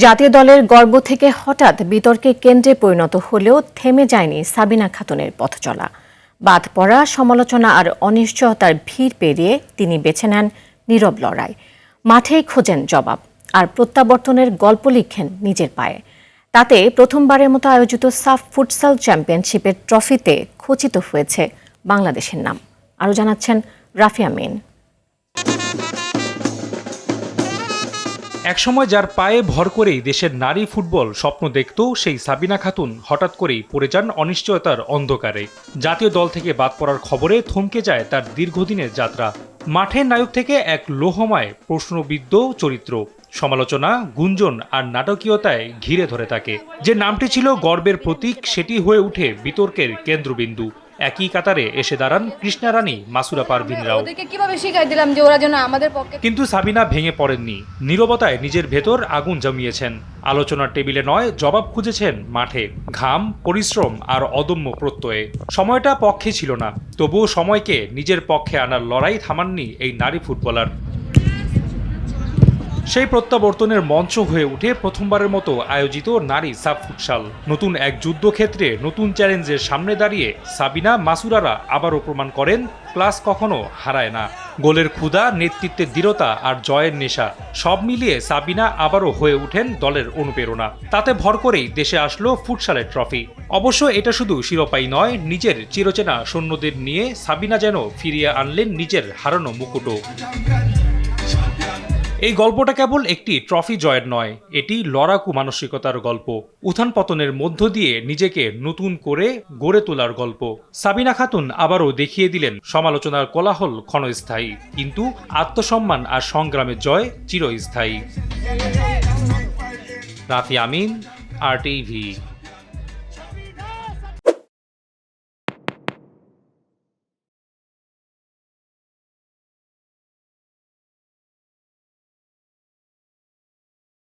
জাতীয় দলের গর্ব থেকে হঠাৎ বিতর্কে কেন্দ্রে পরিণত হলেও থেমে যায়নি সাবিনা খাতুনের পথ চলা। বাদ পড়া, সমালোচনা আর অনিশ্চয়তার ভিড় পেরিয়ে তিনি বেছে নেন নীরব লড়াই। মাঠেই খোঁজেন জবাব আর প্রত্যাবর্তনের গল্প লিখেন নিজের পায়ে। তাতে প্রথমবারের মতো আয়োজিত সাফ ফুটসাল চ্যাম্পিয়নশিপের ট্রফিতে খচিত হয়েছে বাংলাদেশের নাম। আরও জানাচ্ছেন রাফিয়া মিন। একসময় যার পায়ে ভর করেই দেশের নারী ফুটবল স্বপ্ন দেখত, সেই সাবিনা খাতুন হঠাৎ করেই পড়ে যান অনিশ্চয়তার অন্ধকারে। জাতীয় দল থেকে বাদ পড়ার খবরে থমকে যায় তার দীর্ঘদিনের যাত্রা। মাঠের নায়ক থেকে এক লোহময় প্রশ্নবিদ্ধ চরিত্র, সমালোচনা, গুঞ্জন আর নাটকীয়তায় ঘিরে ধরে তাকে। যে নামটি ছিল গর্বের প্রতীক, সেটি হয়ে ওঠে বিতর্কের কেন্দ্রবিন্দু। একই কাতারে এসে দাঁড়ান কৃষ্ণা রানী, মাসুরা পারভিনরাও। কিন্তু সাবিনা ভেঙে পড়েননি, নীরবতায় নিজের ভেতর আগুন জমিয়েছেন। আলোচনার টেবিলে নয়, জবাব খুঁজেছেন মাঠে, ঘাম, পরিশ্রম আর অদম্য প্রত্যয়ে। সময়টা পক্ষে ছিল না, তবুও সময়কে নিজের পক্ষে আনার লড়াই থামাননি এই নারী ফুটবলার। সেই প্রত্যাবর্তনের মঞ্চ হয়ে উঠে প্রথমবারের মতো আয়োজিত নারী সাফ ফুটসাল। নতুন এক যুদ্ধক্ষেত্রে নতুন চ্যালেঞ্জের সামনে দাঁড়িয়ে সাবিনা, মাসুরারা আবারও প্রমাণ করেন ক্লাস কখনো হারায় না। গোলের ক্ষুধা, নেতৃত্বের দৃঢ়তা আর জয়ের নেশা, সব মিলিয়ে সাবিনা আবারও হয়ে ওঠেন দলের অনুপ্রেরণা। তাতে ভর করেই দেশে আসলো ফুটসালের ট্রফি। অবশ্য এটা শুধু শিরোপাই নয়, নিজের চিরচেনা সৈন্যদের নিয়ে সাবিনা যেন ফিরিয়ে আনলেন নিজের হারানো মুকুটও। এই গল্পটা কেবল একটি ট্রফি জয়ের নয়, এটি লড়াকু মানসিকতার গল্প। উত্থান পতনের মধ্য দিয়ে নিজেকে নতুন করে গড়ে তোলার গল্প। সাবিনা খাতুন আবারও দেখিয়ে দিলেন সমালোচনার কোলাহল ক্ষণস্থায়ী, কিন্তু আত্মসম্মান আর সংগ্রামের জয় চিরস্থায়ী। রাফি আমিন, RTV।